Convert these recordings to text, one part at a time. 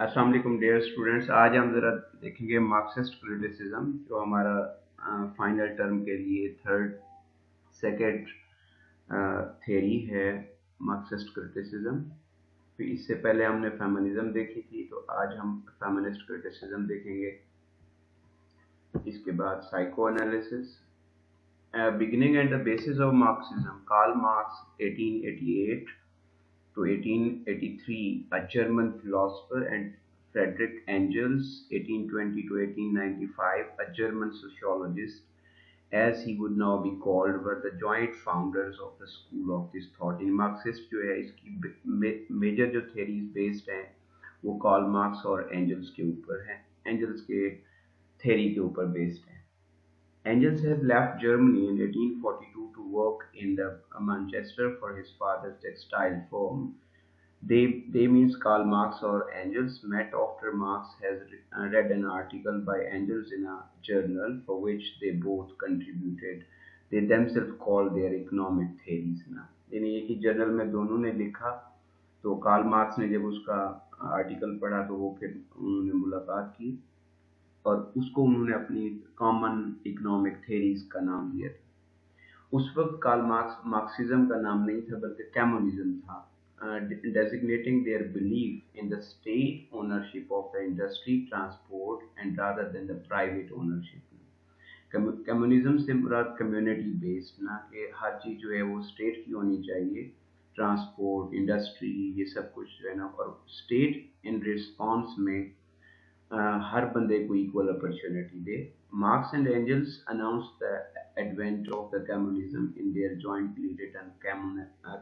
अस्सलाम वालेकुम dear students. आज हम ज़रा देखेंगे मार्क्सिस्ट क्रिटिसिज्म, जो हमारा फाइनल टर्म के लिए थर्ड सेकेंड थ्योरी है मार्क्सिस्ट क्रिटिसिज्म। फिर इससे पहले हमने फेमिनिज्म देखी थी, तो आज हम फेमिनिस्ट क्रिटिसिज्म देखेंगे। इसके बाद psycho analysis, beginning and the basis of Marxism. Karl Marx 1888 to 1883, a German philosopher, and Friedrich Engels 1820 to 1895, a German sociologist, as he would now be called, were the joint founders of the school of this thought. In Marxist जो है इसकी major जो theories based हैं वो Karl Marx और angels के ऊपर है, एंजल्स के theory के ऊपर based है। Engels had left Germany in 1842 to work in the Manchester for his father's textile firm. They means Karl Marx or Engels met after Marx has read an article by Engels in a journal for which they both contributed. They themselves called their economic theories ना, यानी एक ही journal में दोनों ने लिखा। तो Karl Marx ने जब उसका आर्टिकल पढ़ा तो वो फिर उन्होंने मुलाकात की और उसको उन्होंने अपनी कॉमन इकोनॉमिक थेरीज का नाम दिया था। उस वक्त कार्ल मार्क्सिज्म का नाम नहीं था बल्कि कम्युनिज्म था, designating their belief in the state ownership of the industry, transport, and rather than the private ownership. Communism से मुराद कम्युनिटी बेस्ड ना, कि हर चीज़ जो है वो स्टेट की होनी चाहिए, ट्रांसपोर्ट, इंडस्ट्री, ये सब कुछ जो है ना, और स्टेट इन रिस्पॉन्स में हर बंदे को equal opportunity they. Marx and Engels announced the advent of the communism in their jointly written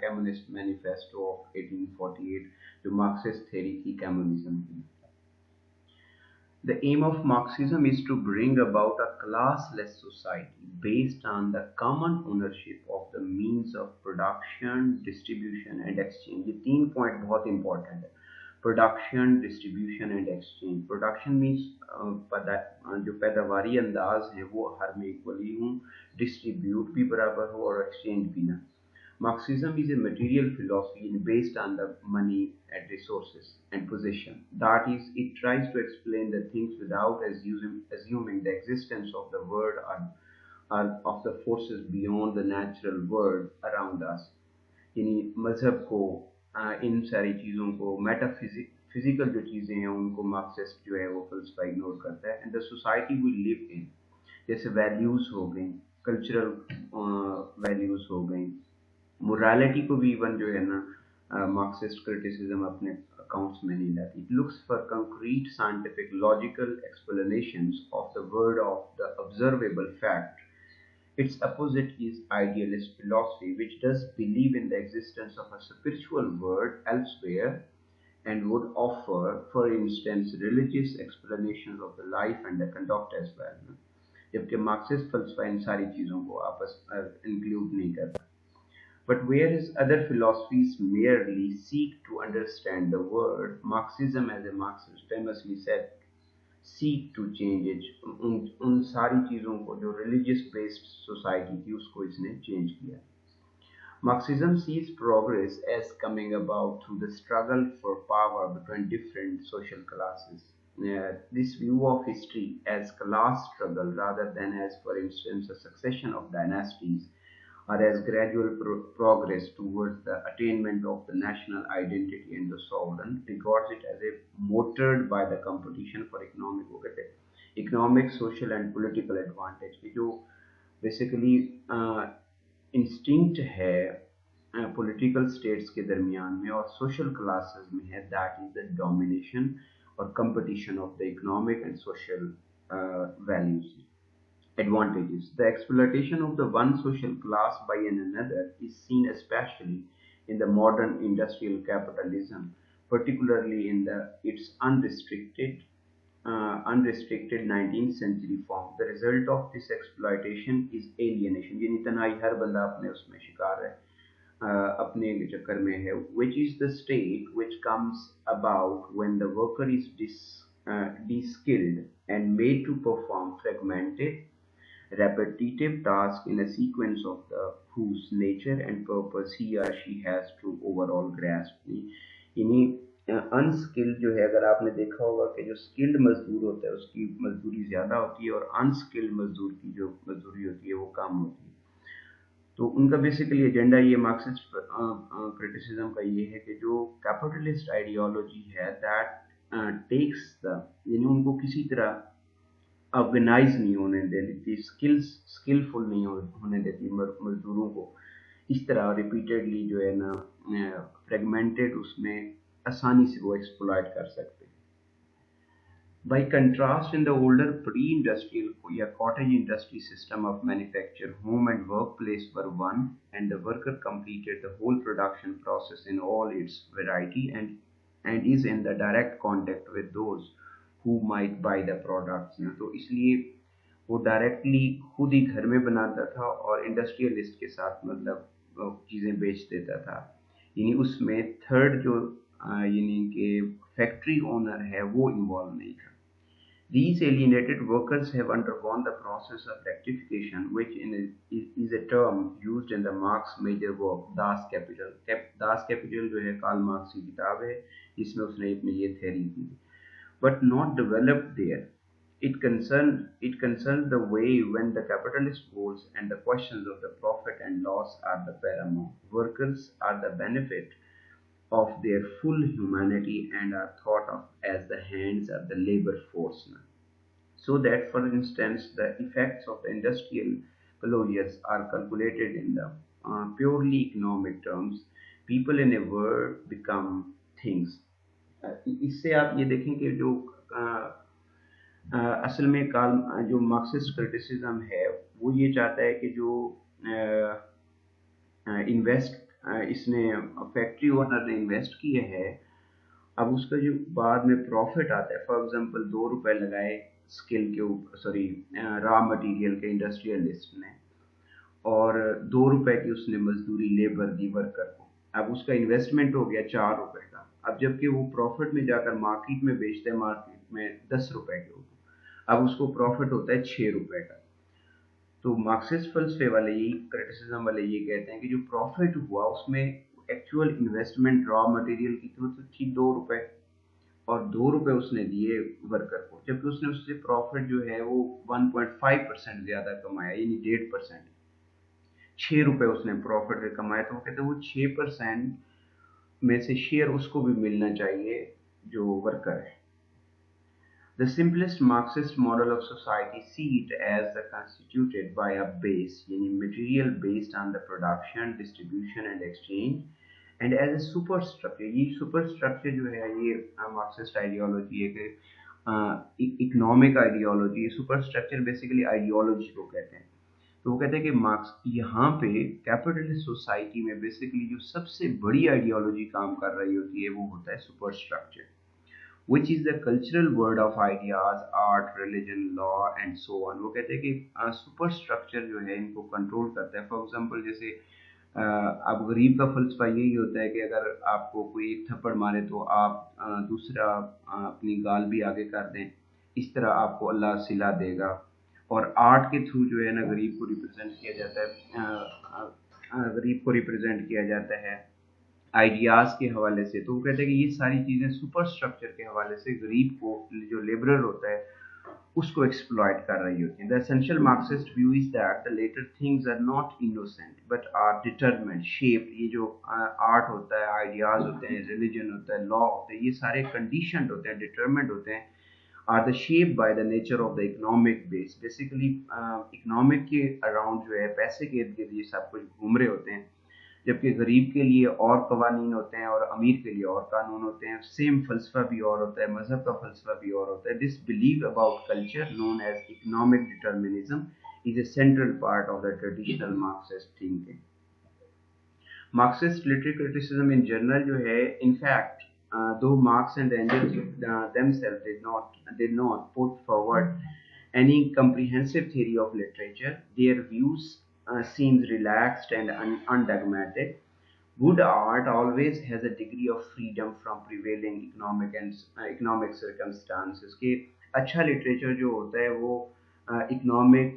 Communist Manifesto of 1848, जो Marxist theory थी communism की। The aim of Marxism is to bring about a classless society based on the common ownership of the means of production, distribution and exchange। ये तीन point बहुत important है। Production, distribution and exchange. Production means जो पैदावारी अंदाज है वो हर में इक्वली हो, डिस्ट्रीब्यूट भी बराबर हो और एक्सचेंज भी ना। Marxism is a material philosophy based on the money and resources and possession. That is, it tries to explain the things without assuming the existence of the world or of the forces beyond the natural world around us. यानी मजहब को, इन सारी चीज़ों को, physical जो चीज़ें हैं उनको मार्क्सिस्ट जो है वो फलसफा इग्नोर करता है। And the society we live in, जैसे वैल्यूज़ हो गई, कल्चरल वैल्यूज़ हो गई, मोरालिटी को भी इवन जो है ना मार्क्सिस्ट क्रिटिसिज्म अपने अकाउंट्स में नहीं लाती। It looks for concrete scientific logical explanations of the word of the observable fact. Its opposite is idealist philosophy, which does believe in the existence of a spiritual world elsewhere and would offer, for instance, religious explanations of the life and the conduct as well। जबकि Marxist फलसफा इन सारी चीज़ों को आपस include नहीं करता। But whereas other philosophies merely seek to understand the world, Marxism, as a Marxist famously said, seek to change it। उन सारी चीज़ों को जो religious based society थी उसको इसने change किया। Marxism sees progress as coming about through the struggle for power between different social classes. This view of history as class struggle rather than as, for instance, a succession of dynasties or as gradual progress towards the attainment of the national identity and the sovereign, regards it as a motored by the competition for economic, social and political advantage। जो basically instinct है political states के दरमियान में और social classes में है, that is the domination और competition of the economic and social values advantages। The exploitation of the one social class by another is seen especially in the modern industrial capitalism, particularly in its unrestricted 19th century form। The result of this exploitation is alienation, यानी तनाई, हर बंदा अपने उसमें शिकार है, अपने चक्कर में है, which is the state which comes about when the worker is de-skilled and made to perform fragmented repetitive task in a sequence of the whose nature and purpose he or she has to overall grasp। यानी unskilled जो है, अगर आपने देखा होगा कि जो skilled मजदूर होता है उसकी मजदूरी ज़्यादा होती है और अनस्किल्ड मजदूर की जो मजदूरी होती है वो कम होती है। तो उनका बेसिकली एजेंडा ये मार्क्सिस्ट क्रिटिसिज्म का ये है कि जो कैपिटलिस्ट आइडियोलॉजी है दैट टेक्स द, यानी उनको किसी तरह ऑर्गेनाइज नहीं होने देती, स्किलफुल नहीं होने देती मजदूरों को, इस तरह रिपीटेडली जो है ना फ्रेगमेंटेड उसमें आसानी से वो एक्सप्लॉइट कर सकते हैं। By contrast, in the older pre-industrial या cottage industry system of manufacture, home and workplace were one, and the worker completed the whole production process in all its variety and is in the direct contact with those who might buy the products ना, तो इसलिए वो directly खुद ही घर में बनाता था और इंडस्ट्रियलिस्ट के साथ मतलब चीज़ें बेच देता था। यानी उसमें थर्ड जो यानी कि फैक्ट्री ओनर है वो इन्वॉल्व नहीं था। These alienated workers have undergone the process of rectification, which is a term used in the Marx major work Das Kapital. Das Kapital जो है कार्ल मार्क्स की किताब है, जिसमें उसने अपनी ये theory the, but not developed there. It concerns the way when the capitalist goals and the questions of the profit and loss are the paramount. Workers are the benefit of their full humanity and are thought of as the hands of the labor force. So that, for instance, the effects of the industrial closures are calculated in the purely economic terms. People in a word become things. इससे आप ये देखें कि जो असल में जो Marxist criticism है वो ये चाहता है कि जो इन्वेस्ट इसने फैक्ट्री ओनर ने इन्वेस्ट किए है, अब उसका जो बाद में प्रॉफिट आता है, फॉर एग्जांपल 2 रुपए लगाए स्किल के ऊपर, सॉरी रॉ मटेरियल के इंडस्ट्रियलिस्ट ने, और 2 रुपए की उसने मजदूरी लेबर दी वर्कर को, अब उसका इन्वेस्टमेंट हो गया 4 रुपए का। अब जबकि वो प्रॉफिट में जाकर मार्केट में बेचते हैं, मार्केट में 10 रुपए के ऊपर, अब उसको प्रॉफिट होता है 6 रुपए का। तो मार्क्सिस्ट फलसफे वाले यही क्रिटिसिज्म वाले ये कहते हैं कि जो प्रॉफिट हुआ उसमें एक्चुअल इन्वेस्टमेंट रॉ मटेरियल की तो थी 2 रुपए, और 2 रुपए उसने दिए वर्कर को, जबकि उसने उससे प्रॉफिट जो है वो 1.5% ज्यादा कमाया, यानी 1.5%। 6 रुपए उसने प्रॉफिट कमाया, तो वो कहते हैं वो 6% में से शेयर उसको भी मिलना चाहिए जो वर्कर है। The simplest Marxist model of society see it as constituted by a base, यानी material based on the production, distribution and exchange, and as a superstructure। ये superstructure जो है ये मार्क्सिस्ट आइडियोलॉजी है कि economic ideology, superstructure basically ideology को कहते हैं। तो वो कहते हैं कि मार्क्स यहाँ पे कैपिटलिस्ट सोसाइटी में बेसिकली जो सबसे बड़ी आइडियोलॉजी काम कर रही होती है वो होता है superstructure, which is the cultural world of ideas, art, religion, law and so on। वो कहते हैं कि सुपर स्ट्रक्चर जो है इनको कंट्रोल करता है। फॉर एग्जांपल जैसे अब गरीब का फलसफा यही होता है कि अगर आपको कोई एक थप्पड़ मारे तो आप दूसरा अपनी गाल भी आगे कर दें, इस तरह आपको अल्लाह सिला देगा। और आर्ट के थ्रू जो है ना गरीब को रिप्रेजेंट किया जाता है, गरीब को रिप्रेजेंट किया जाता है आइडियाज के हवाले से। तो वो कहते हैं कि ये सारी चीजें सुपर स्ट्रक्चर के हवाले से गरीब को, जो लेबरर होता है, उसको एक्सप्लॉइट कर रही होती है। The essential Marxist view is that the later things are not innocent but are determined, shaped. ये जो आर्ट होता है, आइडियाज होते हैं, रिलीजन होता है, लॉ होते हैं, ये सारे कंडीशनड होते हैं, डिटरमिन्ड होते हैं, are the shape by the nature of the economic base. Basically economic के अराउंड जो है, पैसे के इर्द गिर्द ये सब कुछ घूम रहे होते हैं, जबकि गरीब के लिए और कवानीन होते हैं और अमीर के लिए और कानून होते हैं। सेम फलसफा भी और होता है, मजहब का फलसफा भी और होता है। This believe about culture known as economic determinism is a central part of the traditional Marxist thinking. Marxist literary criticism in general जो है, in fact though Marx and Engels themselves did not put forward any comprehensive theory of literature, their views seems relaxed and undogmatic. Good art always has a degree of freedom from prevailing economic circumstances। कि अच्छा literature जो होता है वो economic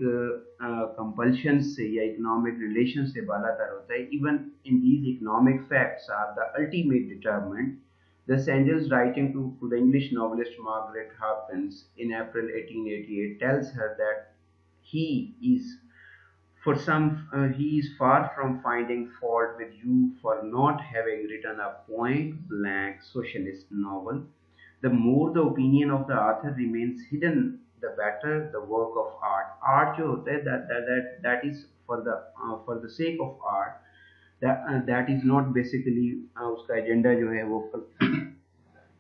compulsion से या economic relation से बालातर होता है। Even in these economic facts are the ultimate determinant Thus, Angels, writing to the English novelist Margaret Hawkins in April 1888, tells her that he is he is far from finding fault with you for not having written a point blank socialist novel. The more the opinion of the author remains hidden, the better the work of art. Art जो होता है that is for the sake of art. That is not basically उसका agenda जो है वो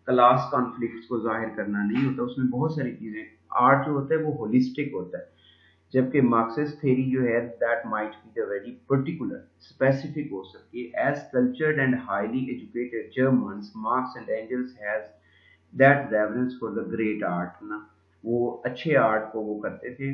class conflicts को जाहिर करना नहीं होता, उसमें बहुत सारी चीजें। आर्ट जो होता है वो होलिस्टिक होता है, जबकि मार्क्सिस्ट थ्योरी जो है that might be the very particular specific हो सकती है। As cultured and highly educated Germans, Marx and Engels has that reverence for the great art ना, वो अच्छे आर्ट को वो करते थे,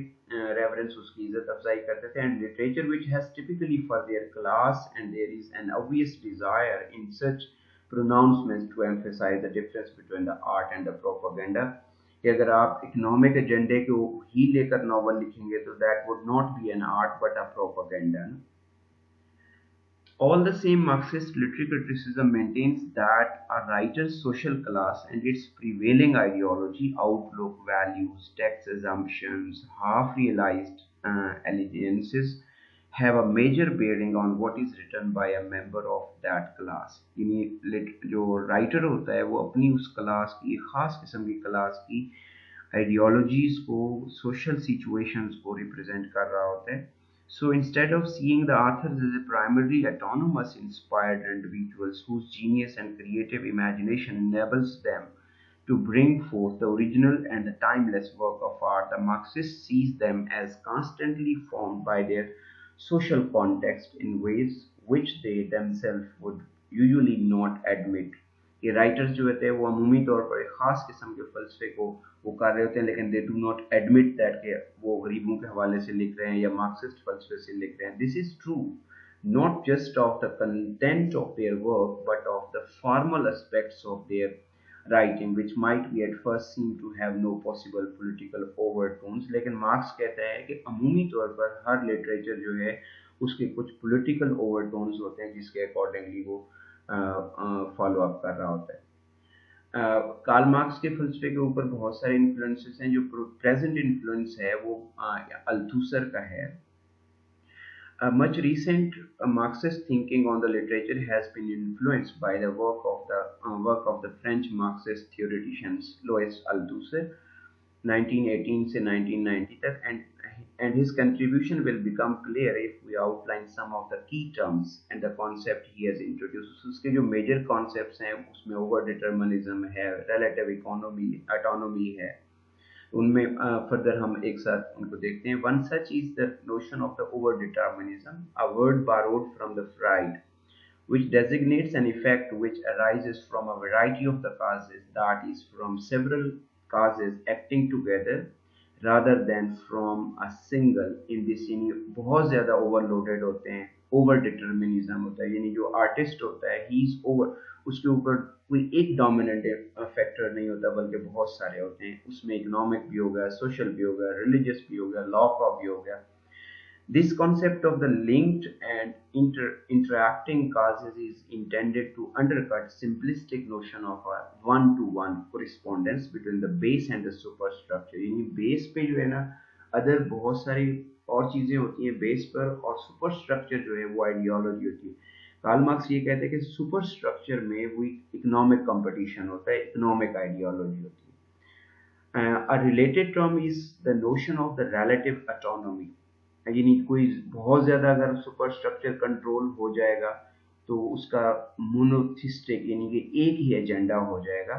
रेवरेंस उसकी इज्जत अफजाई करते थे। And literature which has typically for their class and there is an obvious desire in such pronouncements to emphasize the difference between the art and the propaganda, कि अगर आप इकोनॉमिक एजेंडे को ही लेकर नॉवल लिखेंगे तो that would not be an art but a propaganda. All the same, Marxist literary criticism maintains that a writer's social class and its prevailing ideology, outlook, values, tax assumptions, half-realized allegiances have a major bearing on what is written by a member of that class। यानी जो writer होता है वो अपनी उस class की, खास किस्म की क्लास की आइडियोलॉजीज को, सोशल सिचुएशंस को रिप्रेजेंट कर रहा होता है। So instead of seeing the authors as a primarily autonomous, inspired individuals whose genius and creative imagination enables them to bring forth the original and the timeless work of art, the Marxist sees them as constantly formed by their social context in ways which they themselves would usually not admit। ये writers जो होते हैं वो अमूमी तौर पर एक ख़ास किस्म के फ़लसफ़े को वो कर रहे होते हैं, लेकिन they do not admit that कि वो गरीबों के हवाले से लिख रहे हैं या मार्क्सिस्ट फ़लसफ़े से लिख रहे हैं। This is true not just of the content of their work but of the formal aspects of their writing, which might be at first seem to have no possible political overtones। लेकिन marks कहता है कि अमूमी तौर पर हर literature जो है उसके कुछ पॉलिटिकल ओवरटोन्स होते हैं जिसके अकॉर्डिंगली वो फॉलो अप कर रहा होता है। कार्ल मार्क्स के फलसफे के ऊपर बहुत सारे इन्फ्लुएंसेस हैं। जो प्रेजेंट इन्फ्लुएंस है वो अल्थुसर का है। Much recent Marxist thinking on the literature has been influenced by the work of the French Marxist theoreticians Louis Althusser 1918 से 1990 तक, and his contribution will become clear if we outline some of the key terms and the concept he has introduced। उसके जो major concepts हैं उसमें over determinism है, relative autonomy है, उनमें further हम एक साथ उनको देखते हैं। One such is the notion of the over determinism, a word borrowed from the Freud, which designates an effect which arises from a variety of the causes, that is, from several causes acting together rather than from a single। in this यानी बहुत ज़्यादा overloaded होते हैं, over determinism होता है, यानी जो artist होता है ही इज ओवर, उसके ऊपर कोई एक डोमिनेंट फैक्टर नहीं होता बल्कि बहुत सारे होते हैं। उसमें इकोनॉमिक भी होगा, सोशल भी होगा, रिलीजियस भी होगा, लॉ का भी होगा। This concept of the linked and interacting causes is intended to undercut simplistic notion of a one-to-one correspondence between the base and the superstructure। यानी बेस पे जो है ना अदर बहुत सारी और चीज़ें होती हैं बेस पर, और सुपरस्ट्रक्चर जो है वो आइडियोलॉजी होती है। कार्ल मार्क्स ये कहते हैं कि सुपरस्ट्रक्चर में वो इकोनॉमिक कंपटीशन होता है, इकोनॉमिक आइडियोलॉजी होती है। A related term is the notion of the relative autonomy। यानी कोई बहुत ज़्यादा अगर सुपरस्ट्रक्चर कंट्रोल हो जाएगा तो उसका मोनोथिस्टिक यानी कि एक ही एजेंडा हो जाएगा,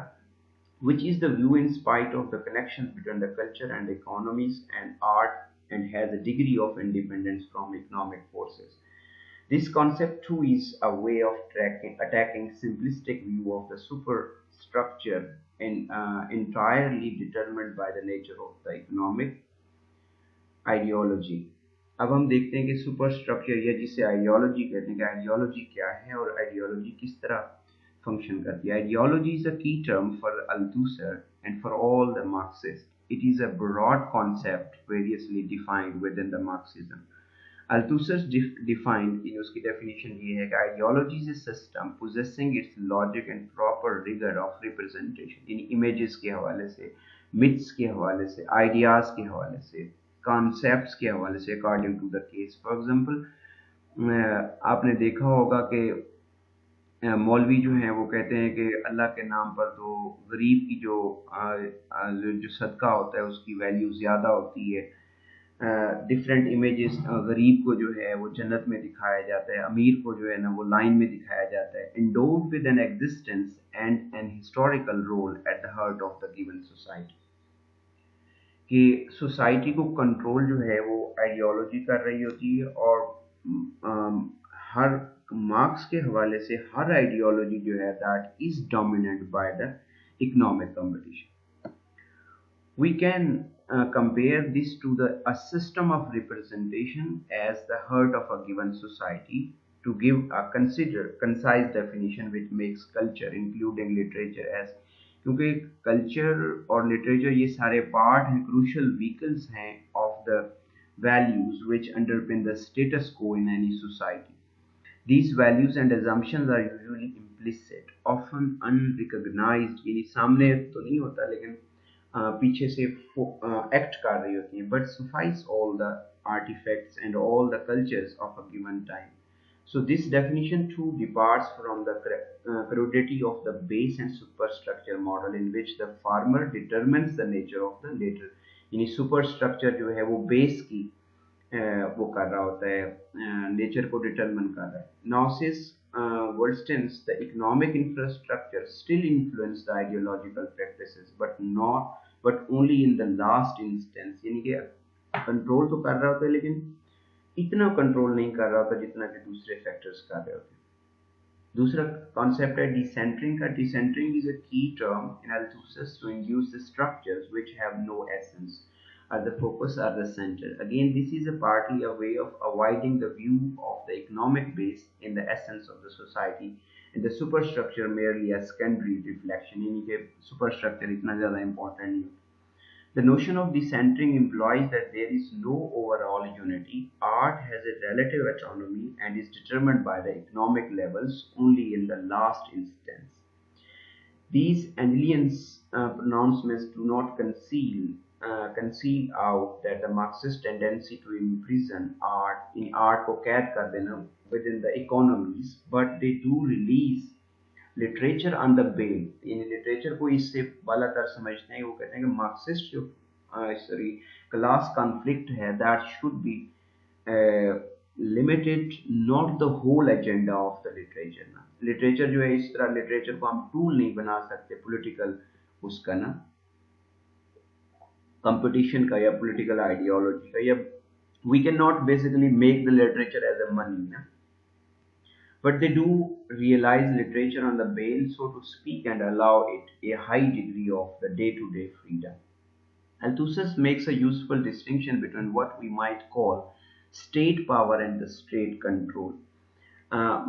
which is the view in spite of the connections between the culture and economies and art, and has a degree of independence from economic forces। This concept too is a way of attacking simplistic view of the superstructure entirely determined by the nature of the economic ideology। अब हम देखते हैं कि super structure या जिसे ideology कहते हैं कि आइडियोलॉजी क्या है और आइडियोलॉजी किस तरह फंक्शन करती है। Ideology is a key term for Althusser and for all the Marxist. It is a broad concept variously defined within the Marxism। Althusser defined in उसकी डेफिनेशन ये है कि ideology is a system possessing its logic and proper rigour of representation, in images के हवाले से, myths के हवाले से, आइडियाज के हवाले से, कॉन्सेप्ट्स के हवाले से according to the case. For example आपने देखा होगा कि मौलवी जो हैं वो कहते हैं कि अल्लाह के नाम पर तो गरीब की जो सदका होता है उसकी वैल्यू ज़्यादा होती है। डिफरेंट इमेजेस गरीब को जो है वो जन्नत में दिखाया जाता है, अमीर को जो है ना वो लाइन में दिखाया जाता है। Endowed with an existence and an historical role at the heart of the given society, कि सोसाइटी को कंट्रोल जो है वो आइडियोलॉजी कर रही होती है। और अम, हर मार्क्स के हवाले से हर आइडियोलॉजी जो है that is dominate by the economic competition. We can compare this to a system of representation as the heart of a given society. To give a concise definition which makes culture including literature as, क्योंकि culture और literature ये सारे part हैं, crucial vehicles हैं of the values which underpin the status quo in any society. These values and assumptions are usually implicit, often unrecognized, यानी सामने तो नहीं होता लेकिन पीछे से एक्ट कर रही होती हैं, but suffice all the artifacts and all the cultures of a given time. So this definition too departs from the crudity of the base and superstructure model in which the farmer determines the nature of the later, यानी superstructure जो है वो base की वो कर रहा होता है, नेचर को डिटरमिन कर रहा है। नाउसिस Wollston's the economic infrastructure still influence the ideological practices but only in the last instance, यानी कि कंट्रोल तो कर रहा होता है लेकिन इतना कंट्रोल नहीं कर रहा होता जितना कि दूसरे फैक्टर्स कर रहे होते हैं। दूसरा कॉन्सेप्ट है डिसेंटरिंग का। डिसेंटरिंग is a key term in Althusius to induce the structures which have no essence are the focus are the center. Again, this is partly a way of avoiding the view of the economic base in the essence of the society and the superstructure merely as secondary reflection, यानी कि superstructure इतना ज़्यादा important नहीं होता। The notion of decentering implies that there is no overall unity. Art has a relative autonomy and is determined by the economic levels only in the last instance. These Anilians pronouncements do not conceal out that the Marxist tendency to imprison art in art को कैद कर देना within the economies, but they do release literature on the bail। In literature को इससे बालातर समझते हैं। वो कहते हैं कि मार्क्सिस्ट जो क्लास कॉन्फ्लिक्ट है that should be limited, not the whole agenda of the literature ना। लिटरेचर जो है इस तरह लिटरेचर को हम टूल नहीं बना सकते पॉलिटिकल उसका ना कंपटीशन का या पॉलिटिकल आइडियोलॉजी का, या we can not basically make the literature as a money ना, but they do realize literature on the bail, so to speak, and allow it a high degree of the day-to-day freedom. Althusser makes a useful distinction between what we might call state power and the state control.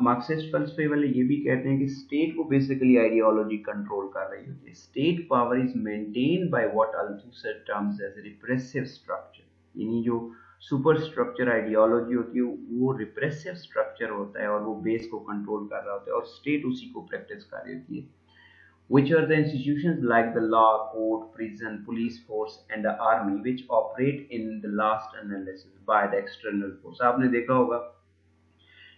Marxist फलसफे वाले ये भी कहते हैं कि state को basically ideology control कर रही होती है। State power is maintain by what Althusser terms as repressive structure, यानी जो सुपर स्ट्रक्चर आइडियोलॉजी होती है वो रिप्रेसिव स्ट्रक्चर होता है और वो बेस को कंट्रोल कर रहा होता है और स्टेट उसी को प्रैक्टिस कर रही होती है। Which are the institutions like the law, court, prison, police force and the army which operate in the last analysis by the external force। आपने देखा होगा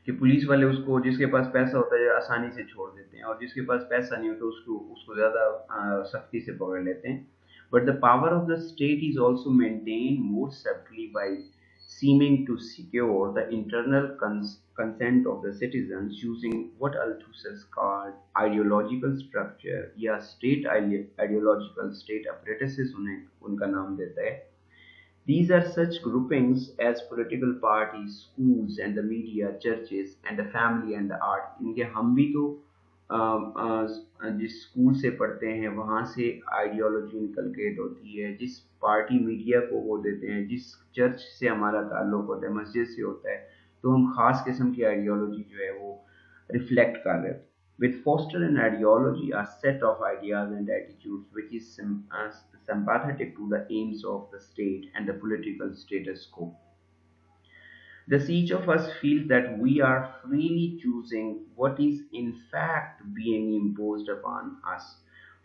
कि पुलिस वाले उसको जिसके पास पैसा होता है आसानी से छोड़ देते हैं और जिसके पास पैसा नहीं होता उसको ज़्यादा सख्ती से पकड़ लेते हैं। But the power of the state is also maintained more subtly by seeming to secure the internal consent of the citizens using what Althusser called ideological structure या state ideological state apparatuses उन्हें उनका नाम देता है। These are such groupings as political parties, schools and the media, churches and the family and the art। इनके हम भी तो जिस स्कूल से पढ़ते हैं वहाँ से आइडियोलॉजी इनकलकेट होती है, जिस पार्टी मीडिया को वो देते हैं, जिस चर्च से हमारा ताल्लुक होता है, मस्जिद से होता है, तो हम खास किस्म की आइडियोलॉजी जो है वो रिफ्लेक्ट कर रहे हैं। With foster an ideology, a set of ideas and attitudes which is sympathetic to the aims of the state and the political status quo. Thus, each of us feels that we are freely choosing what is in fact being imposed upon us.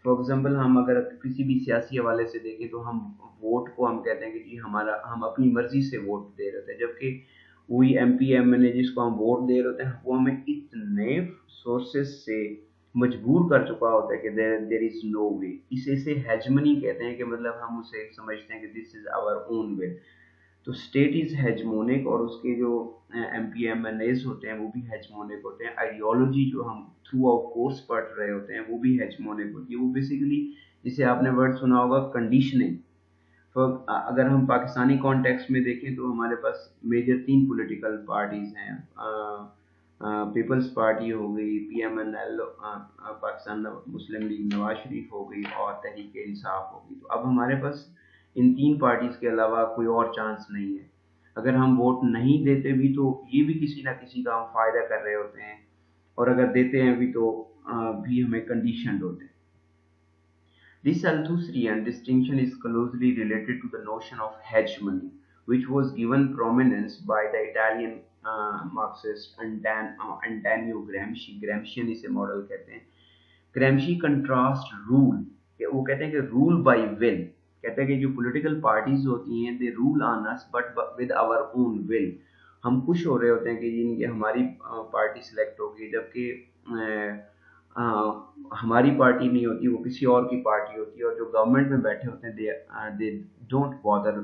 For example हम अगर किसी भी सियासी हवाले से देखें तो हम वोट को हम कहते हैं कि जी हमारा हम अपनी मर्जी से वोट दे रहे होते हैं, जबकि वही M P M N A जिसको हम वोट दे रहे होते हैं वो हमें इतने सोर्सेस से मजबूर कर चुका होता है कि देर इज नो वे। इसे हेजमनी कहते हैं कि मतलब हम उसे समझते हैं कि this is our own way. तो स्टेट इज हेजमोनिक और उसके जो M P M N as होते हैं वो भी हेजमोनिक होते हैं। आइडियोलॉजी जो हम थ्रू आउट कोर्स पढ़ रहे होते हैं वो भी हेजमोनिक होती है। वो बेसिकली जिसे आपने वर्ड सुना होगा कंडीशनिंग। तो अगर हम पाकिस्तानी कॉन्टेक्स्ट में देखें तो हमारे पास मेजर तीन पॉलिटिकल पार्टीज हैं। पीपल्स पार्टी हो गई, P M N L Pakistan Muslim League Nawaz Sharif हो गई, और तहरीक इंसाफ हो गई। तो अब हमारे पास इन तीन पार्टीज के अलावा कोई और चांस नहीं है। अगर हम वोट नहीं देते भी तो ये भी किसी ना किसी का हम फायदा कर रहे होते हैं, और अगर देते हैं भी तो भी हमें कंडीशन होते हैं। This Althusserian distinction is closely related to the notion of hegemony, which was given prominence by the Italian Marxist Antonio Gramsci. Gramscian इसे मॉडल कहते हैं। ग्रैमशी कंट्रास्ट रूल, वो कहते हैं कि रूल बाय विल, कहते हैं कि जो पॉलिटिकल पार्टीज होती हैं they rule on us but with our own will. हम खुश हो रहे होते हैं कि जिनकी हमारी पार्टी सिलेक्ट होगी, जबकि हमारी पार्टी नहीं होती, वो किसी और की पार्टी होती है। और जो गवर्नमेंट में बैठे होते हैं they don't bother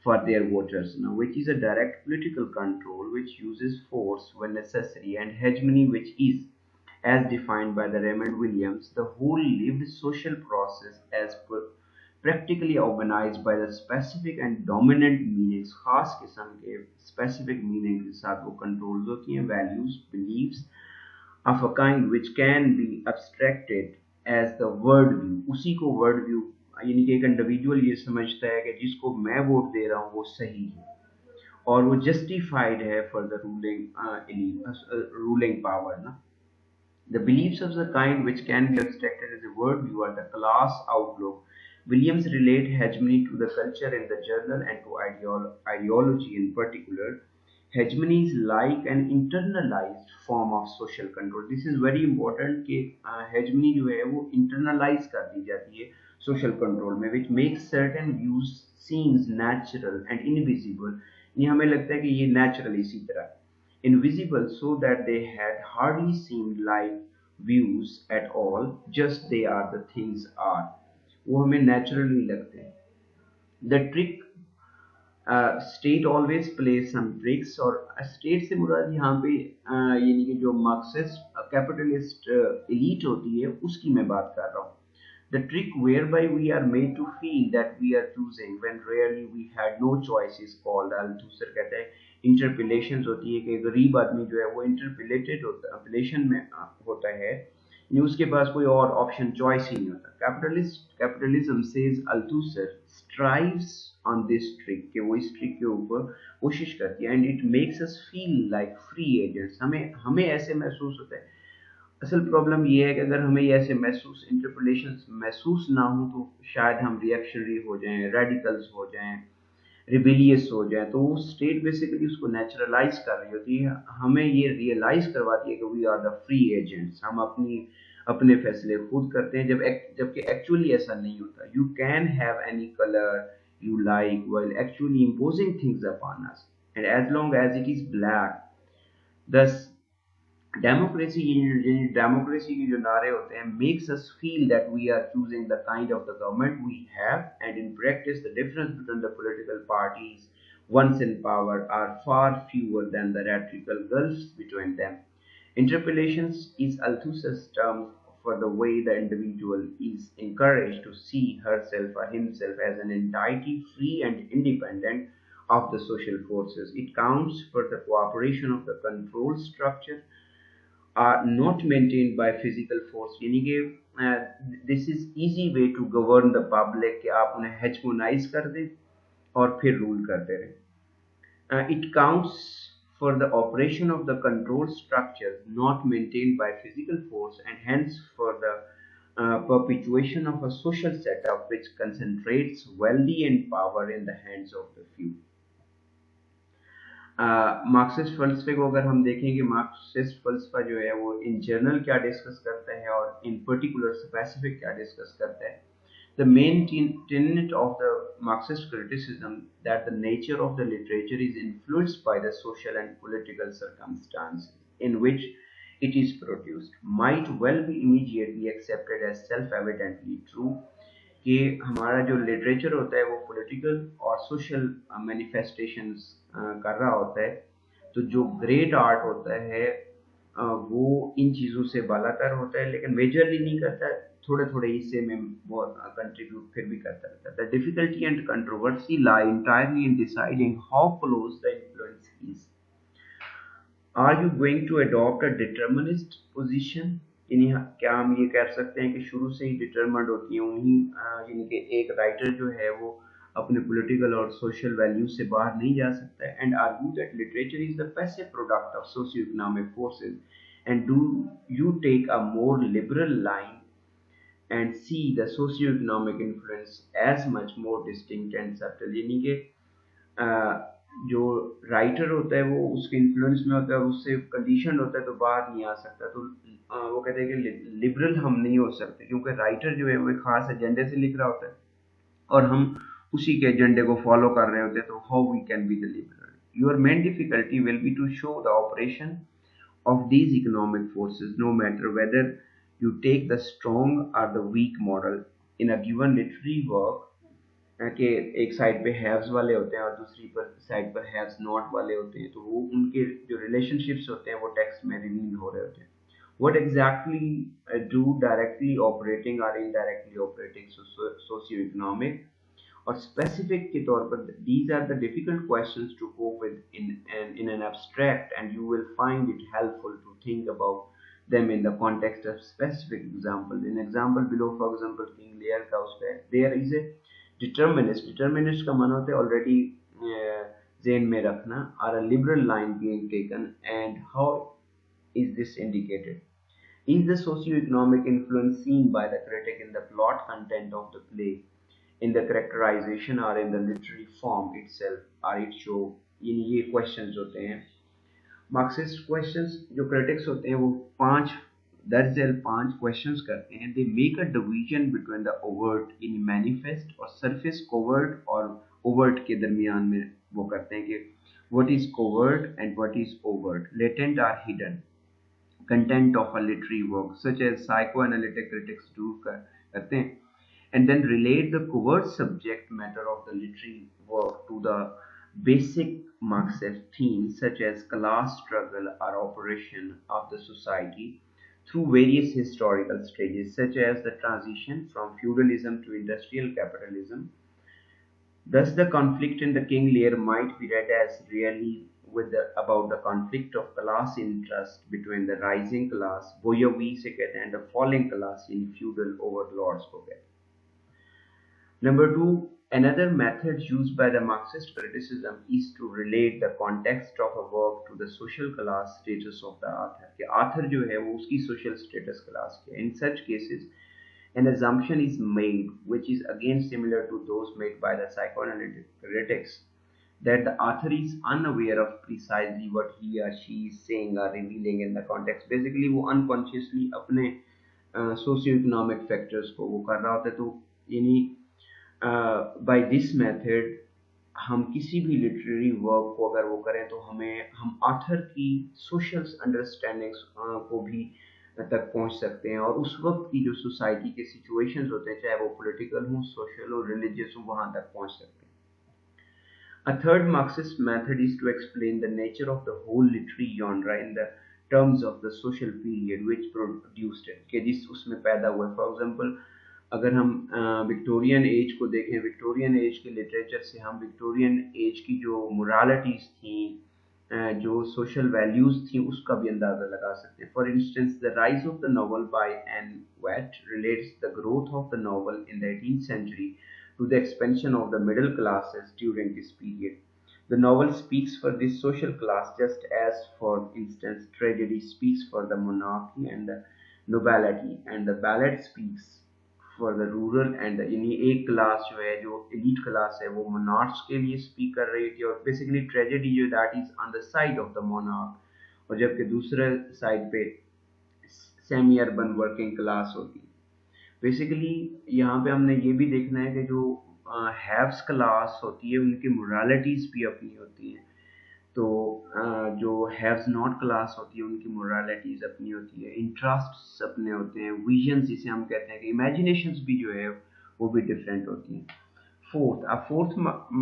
for their voters now, which is a direct political control which uses force when necessary, and hegemony, which is, as defined by the Raymond Williams, the whole lived social process as practically organized by the specific and dominant meanings, खास किस्म के specific meaning के साथ वो controls होती हैं, values, beliefs of a kind which can be abstracted as the world view। उसी को वर्ड व्यू यानी कि एक इंडिविजुअल ये समझता है कि जिसको मैं वोट दे रहा हूँ वो सही है और वो जस्टिफाइड है फॉर द रूलिंग पावर ना। The beliefs of the kind which can be abstracted as a worldview are the class outlook. Williams relate hegemony to the culture in the journal and to ideology in particular. Hegemony is like an internalized form of social control. This is very important कि hegemony जो है वो internalize कर दी जाती है social control में, which makes certain views seems natural and invisible। ये हमें लगता है कि ये natural इसी तरह invisible, so that they had hardly seemed like views at all, just they are the things are। वो हमें natural नहीं लगते हैं। The trick state always plays some tricks, और state से मुराद यहाँ पे यानी कि जो मार्क्सिस्ट कैपिटलिस्ट elite होती है उसकी मैं बात कर रहा हूँ। The trick whereby we are made to feel that we are choosing when really we had no choice is called, अल्थुसर कहते हैं, इंटरपिलेशन होती है कि गरीब आदमी जो है वो इंटरपिलेटेड होता है, अपलेशन में होता है, उसके पास कोई और ऑप्शन चॉइस ही नहीं होता। Capitalism says Althusser strives on this trick, कि वो इस ट्रिक के ऊपर कोशिश करती है, and it makes us feel like free agents. हमें हमें ऐसे महसूस होता है। असल प्रॉब्लम ये है कि अगर हमें ये ऐसे महसूस इंटरप्रिटेशन महसूस ना हो तो शायद हम रिएक्शनरी हो जाएं, रेडिकल्स हो जाएं, रिबेलियस हो जाए। तो वो स्टेट बेसिकली उसको नेचुरलाइज कर रही होती है, हमें ये रियलाइज करवाती है कि we are the free agents, हम अपने फैसले खुद करते हैं, जबकि एक्चुअली ऐसा नहीं होता। You can have any colour you like while actually imposing things upon us, and as long as it is black. Thus democracy के जो नारे होते हैं makes us feel that we are choosing the kind of the government we have, and in practice the difference between the political parties once in power are far fewer than the rhetorical gulfs between them। Interpellations is Althusser's term for the way the individual is encouraged to see herself or himself as an entity free and independent of the social forces। It counts for the cooperation of the control structure are not maintained by physical force, यानी कि this is easy way to govern the public, कि आप उन्हें हेजमोनाइज कर दें और फिर rule करते रहें। It counts for the operation of the control structure not maintained by physical force, and hence for the perpetuation of a social setup which concentrates wealth and power in the hands of the few। Marxist फलसफे को अगर हम देखें कि Marxist फलसफा जो है वो in general क्या डिस्कस करता है और इन पर्टिकुलर स्पेसिफिक क्या डिस्कस करता है. The main tenet of the Marxist criticism that the nature of the literature is influenced by the social and political circumstances in which it is produced might well be immediately accepted as self-evidently true कि हमारा जो literature होता है वो political और social manifestations कर रहा होता है. तो जो ग्रेट आर्ट होता है वो इन चीज़ों से बालातर होता है लेकिन मेजरली नहीं करता है, थोड़े थोड़े हिस्से में वो कंट्रीब्यूट फिर भी करता रहता है. The difficulty and controversy lie entirely in deciding how close the influence is. Are you going to adopt a determinist position. यानी क्या हम ये कह सकते हैं कि शुरू से ही डिटर्मिन्ड होती है उन्हीं, यानी कि एक राइटर जो है वो अपने पॉलिटिकल और सोशल वैल्यूज से बाहर नहीं जा सकता है. And argue that literature is the passive product of socio economic forces. And do you take a more liberal line and see the socio-economic influence as much more distinct and subtle. यानी कि जो writer होता है वो उसके influence में होता है और उससे कंडीशन होता है तो बाहर नहीं आ सकता. तो वो कहते हैं कि लिबरल हम नहीं हो सकते क्योंकि राइटर जो है वो एक खास एजेंडे से लिख रहा होता है और हम उसी के एजेंडे को फॉलो कर रहे होते हैं. तो how we can be the liberal. Your main difficulty will be to show the operation of these economic forces, no matter whether you take the strong or the weak model in a given literary work. कि एक side पे haves वाले होते हैं और दूसरी पर side पर हैव्स नॉट वाले होते हैं, तो वो उनके जो रिलेशनशिप्स होते हैं वो टेक्स्ट में रिवील हो रहे होते हैं. What exactly do directly operating or indirectly operating socio-economic और specific के तौर पर, these are the difficult questions to cope with in an abstract, and you will find it helpful to think about them in the context of specific example. In example below, for example, King Lear का उसका there is a determinist. Determinist का माना होता है already ज़हन में रखना, or a liberal line being taken, and how is this indicated? Is the socio-economic influence seen by the critic in the plot content of the play, in the characterization or in the literary form itself, or it show? ये questions होते हैं Marxist questions. जो critics होते हैं वो दरअसल पांच questions करते हैं. They make a division between the overt in manifest और सरफेस कोवर्ट, और ओवर्ट के दरमियान में वो करते हैं कि what is covert and what is overt, latent और hidden content of a literary work, such as psychoanalytic critics do करते हैं, and then relate the covert subject matter of the literary work to the basic Marxist themes such as class struggle or operation of the society through various historical stages, such as the transition from feudalism to industrial capitalism. Thus, the conflict in the King Lear might be read as really about the conflict of class interest between the rising class, bourgeoisie से कहते हैं, and the falling class in feudal overlords को कहते हैं. Number two, another method used by the Marxist criticism is to relate the context of a work to the social class status of the author. कि author जो है वो उसकी social status class के. In such cases, an assumption is made, which is again similar to those made by the psychoanalytic critics, that the author is unaware of precisely what he or she is saying or revealing in the context. Basically वो unconsciously अपने socio-economic factors को वो कर रहा होता है. तो यानी by this method हम किसी भी लिटरेरी वर्क को अगर वो करें तो हम ऑथर की सोशल अंडरस्टैंडिंग्स को भी तक पहुंच सकते हैं और उस वक्त की जो सोसाइटी के सिचुएशंस होते हैं, चाहे वो पॉलिटिकल हो, सोशल हो, रिलीजियस हो, वहां तक पहुंच सकते हैं. A third Marxist method is to explain the nature of the whole literary genre in the terms of the social period which produced it, कि जिस उसमें पैदा हुआ. फॉर एग्जांपल अगर हम विक्टोरियन एज को देखें, विक्टोरियन एज के लिटरेचर से हम विक्टोरियन एज की जो मोरालिटीज थी, जो सोशल वैल्यूज थी, उसका भी अंदाजा लगा सकते हैं. For instance, the rise of the novel by Ian Watt relates the growth of the novel in the 18th century to the expansion of the middle classes during this period. The novel speaks for this social class just as, for instance, tragedy speaks for the monarchy and the nobility, and the ballad speaks for the rural and यानी एक class जो है, जो elite class है, वो monarchs के लिए speak कर रही थी, और बेसिकली ट्रेजेडी जो that is on the side of the monarch, और जबकि दूसरे साइड पे सेमी अर्बन वर्किंग क्लास होती है। बेसिकली यहाँ पे हमने ये भी देखना है कि जो हैव्स क्लास होती है उनकी मोरालिटीज भी अपनी होती हैं। तो जो हैव्स नॉट क्लास होती है उनकी मोरालिटीज अपनी होती है, इंटरेस्ट्स अपने होते हैं, विजन जिसे हम कहते हैं कि इमेजिनेशंस भी जो है वो भी डिफरेंट होती हैं। Fourth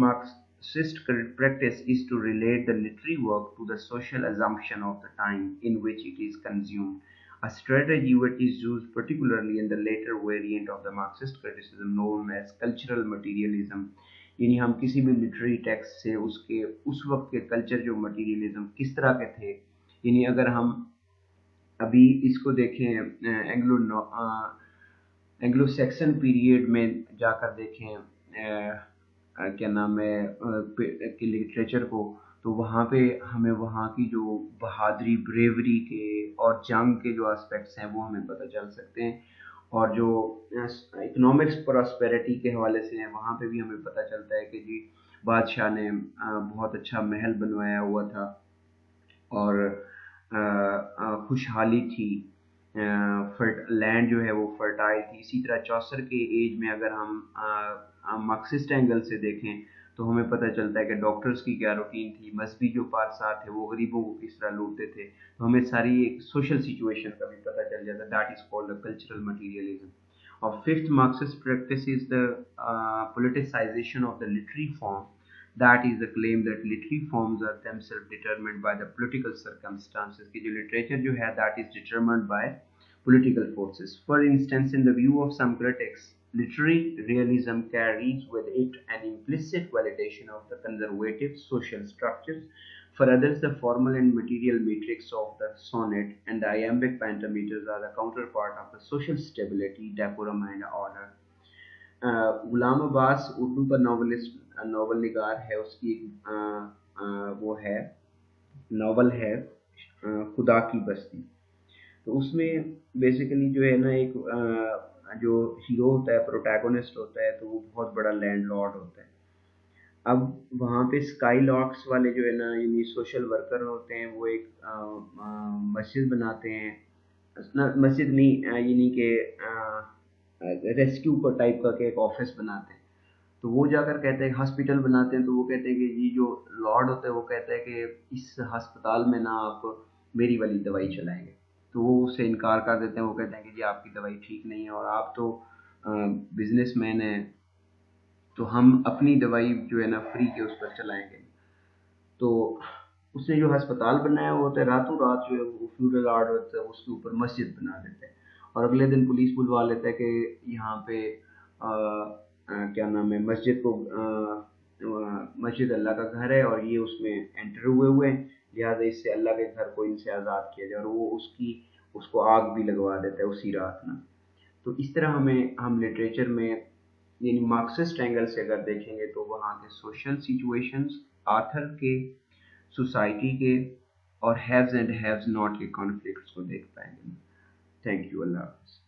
Marxist practice is to relate the literary work to the social assumption of the time in which it is consumed. A strategy which is used particularly in the later variant of the Marxist criticism known as cultural materialism. यानी हम किसी भी literary text से उसके उस वक्त के culture जो मटीरियलिज्म किस तरह के थे, यानी अगर हम अभी इसको देखें एंग्लो सैक्सन पीरियड में जाकर देखें क्या नाम है के लिटरेचर को, तो वहाँ पे हमें वहाँ की जो बहादुरी, ब्रेवरी के और जंग के जो एस्पेक्ट्स हैं वो हमें पता चल सकते हैं, और जो इकोनॉमिक्स प्रॉस्पेरिटी के हवाले से है वहाँ पे भी हमें पता चलता है कि जी बादशाह ने बहुत अच्छा महल बनवाया हुआ था और खुशहाली थी, लैंड जो है वो फर्टाइल थी। इसी तरह चौसर के एज में अगर हम मार्क्सिस्ट एंगल से देखें तो हमें पता चलता है कि डॉक्टर्स की क्या रूटीन थी, मजहबी जो पारसा थे वो गरीबों को किस तरह लूटते थे, तो हमें सारी एक सोशल सिचुएशन का भी पता चल जाता है। That is called the cultural materialism. और fifth Marxist practice is the politicization of the literary form. That is the claim that literary forms are themselves determined by the political circumstances, कि जो literature जो है that is determined by political forces. For instance, in the view of some critics, literary realism carries with it an implicit validation of the conservative social structures. For others, the formal and material matrix of the sonnet and the iambic pentameters are the counterpart of the social stability, decorum, and order. गुलाम अब्बास उर्दू का novelist, novel निगार है, उसकी वो है novel है खुदा की बस्ती। तो उसमें बेसिकली जो है ना एक जो हीरो होता है, प्रोटैगोनिस्ट होता है, तो वो बहुत बड़ा लैंडलॉर्ड होता है। अब वहाँ पे स्काई लॉक्स वाले जो है ना यानी सोशल वर्कर होते हैं, वो एक मस्जिद बनाते हैं, मस्जिद नहीं यानी कि रेस्क्यू को टाइप का एक ऑफिस बनाते हैं। तो वो जाकर कहते हैं हॉस्पिटल बनाते हैं, तो वो कहते हैं कि ये जो लॉर्ड होता है वो कहता है कि इस अस्पताल में ना आप मेरी वाली दवाई चलाएंगे, तो वो उससे इनकार कर देते हैं। वो कहते हैं कि जी आपकी दवाई ठीक नहीं है और आप तो बिजनेसमैन हैं, तो हम अपनी दवाई जो है ना फ्री के उस पर चलाएंगे। तो उसने जो अस्पताल बनाया हुआ होता है, रातों रात जो है वो फ्यूरल आर्ट होता है उसके ऊपर मस्जिद बना देते हैं, और अगले दिन पुलिस बुलवा लेता है कि यहाँ पे क्या नाम है मस्जिद को मस्जिद अल्लाह का घर है और ये उसमें एंटर हुए हैं, लिहाजा इससे अल्लाह के घर को इनसे आज़ाद किया जाए, और वो उसको आग भी लगवा देता है उसी रात में। तो इस तरह हम लिटरेचर में यानी मार्क्सिस्ट एंगल से अगर देखेंगे तो वहाँ के सोशल सिचुएशंस, आथर के, सोसाइटी के और हैव्स एंड हैव्स नॉट के कॉन्फ्लिक्ट्स को देख पाएंगे। थैंक यू, अल्लाह हाफ़िज़।